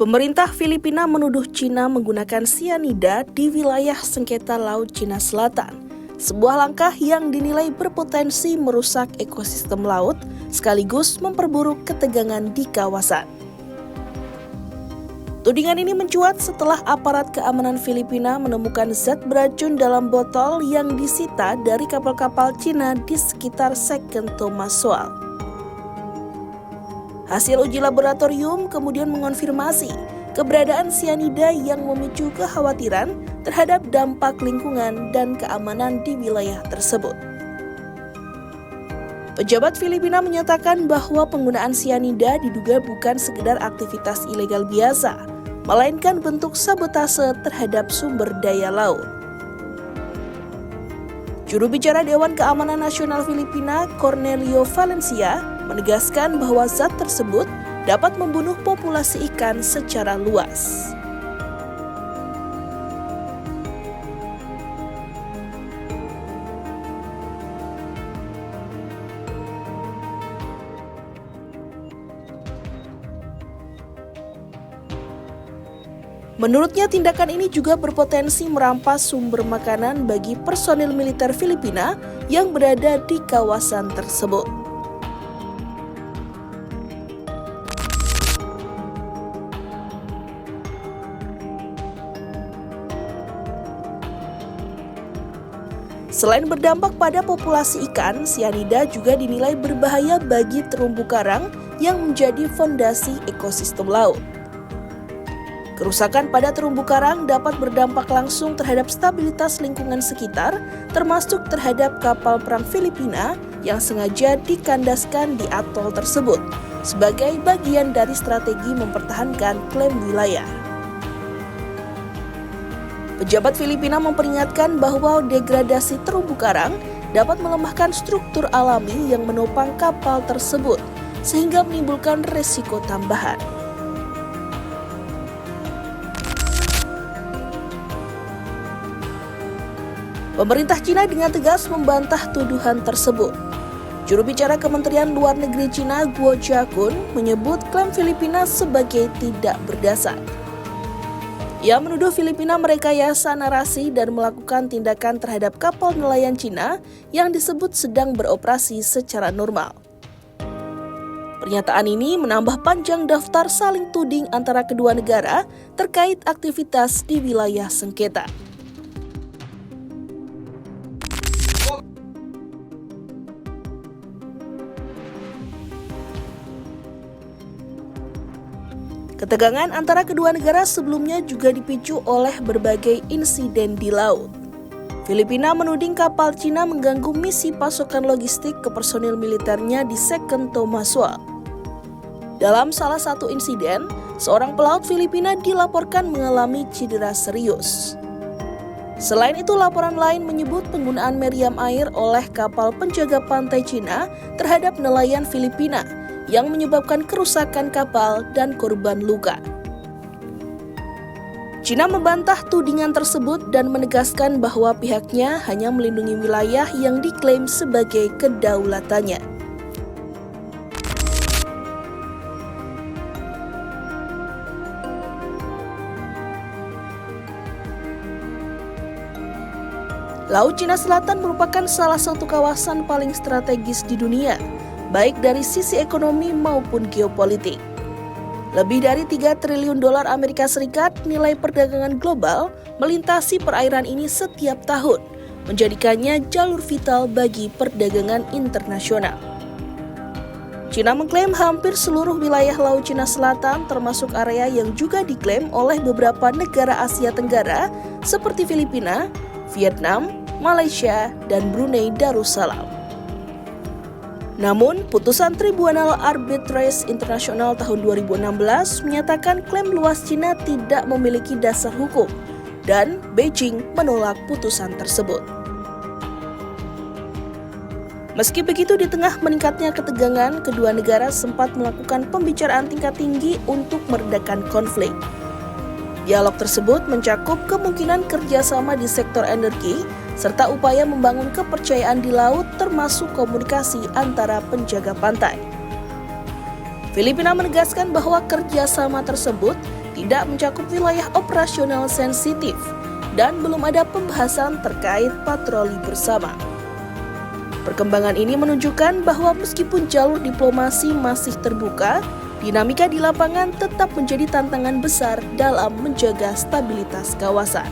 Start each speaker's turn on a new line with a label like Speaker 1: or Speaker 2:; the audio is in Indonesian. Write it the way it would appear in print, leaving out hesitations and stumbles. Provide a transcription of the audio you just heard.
Speaker 1: Pemerintah Filipina menuduh Cina menggunakan sianida di wilayah sengketa Laut Cina Selatan, sebuah langkah yang dinilai berpotensi merusak ekosistem laut sekaligus memperburuk ketegangan di kawasan. Tudingan ini mencuat setelah aparat keamanan Filipina menemukan zat beracun dalam botol yang disita dari kapal-kapal Cina di sekitar Second Thomas Shoal. Hasil uji laboratorium kemudian mengonfirmasi keberadaan sianida yang memicu kekhawatiran terhadap dampak lingkungan dan keamanan di wilayah tersebut. Pejabat Filipina menyatakan bahwa penggunaan sianida diduga bukan sekedar aktivitas ilegal biasa, melainkan bentuk sabotase terhadap sumber daya laut. Juru bicara Dewan Keamanan Nasional Filipina, Cornelio Valencia, menegaskan bahwa zat tersebut dapat membunuh populasi ikan secara luas. Menurutnya, tindakan ini juga berpotensi merampas sumber makanan bagi personil militer Filipina yang berada di kawasan tersebut. Selain berdampak pada populasi ikan, sianida juga dinilai berbahaya bagi terumbu karang yang menjadi fondasi ekosistem laut. Kerusakan pada terumbu karang dapat berdampak langsung terhadap stabilitas lingkungan sekitar, termasuk terhadap kapal perang Filipina yang sengaja dikandaskan di atol tersebut sebagai bagian dari strategi mempertahankan klaim wilayah. Pejabat Filipina memperingatkan bahwa degradasi terumbu karang dapat melemahkan struktur alami yang menopang kapal tersebut, sehingga menimbulkan resiko tambahan. Pemerintah Cina dengan tegas membantah tuduhan tersebut. Juru bicara Kementerian Luar Negeri Cina, Guo Jiakun, menyebut klaim Filipina sebagai tidak berdasar. Ia menuduh Filipina merekayasa narasi dan melakukan tindakan terhadap kapal nelayan Cina yang disebut sedang beroperasi secara normal. Pernyataan ini menambah panjang daftar saling tuding antara kedua negara terkait aktivitas di wilayah sengketa. Ketegangan antara kedua negara sebelumnya juga dipicu oleh berbagai insiden di laut. Filipina menuding kapal Cina mengganggu misi pasokan logistik ke personil militernya di Second Thomas Shoal. Dalam salah satu insiden, seorang pelaut Filipina dilaporkan mengalami cedera serius. Selain itu, laporan lain menyebut penggunaan meriam air oleh kapal penjaga pantai Cina terhadap nelayan Filipina yang menyebabkan kerusakan kapal dan korban luka. Cina membantah tudingan tersebut dan menegaskan bahwa pihaknya hanya melindungi wilayah yang diklaim sebagai kedaulatannya. Laut Cina Selatan merupakan salah satu kawasan paling strategis di dunia, baik dari sisi ekonomi maupun geopolitik. Lebih dari 3 triliun dolar Amerika Serikat nilai perdagangan global melintasi perairan ini setiap tahun, menjadikannya jalur vital bagi perdagangan internasional. Cina mengklaim hampir seluruh wilayah Laut Cina Selatan, termasuk area yang juga diklaim oleh beberapa negara Asia Tenggara seperti Filipina, Vietnam, Malaysia, dan Brunei Darussalam. Namun, putusan Tribunal Arbitrase Internasional tahun 2016 menyatakan klaim luas Cina tidak memiliki dasar hukum, dan Beijing menolak putusan tersebut. Meski begitu, di tengah meningkatnya ketegangan, kedua negara sempat melakukan pembicaraan tingkat tinggi untuk meredakan konflik. Dialog tersebut mencakup kemungkinan kerjasama di sektor energi, serta upaya membangun kepercayaan di laut termasuk komunikasi antara penjaga pantai. Filipina menegaskan bahwa kerjasama tersebut tidak mencakup wilayah operasional sensitif dan belum ada pembahasan terkait patroli bersama. Perkembangan ini menunjukkan bahwa meskipun jalur diplomasi masih terbuka, dinamika di lapangan tetap menjadi tantangan besar dalam menjaga stabilitas kawasan.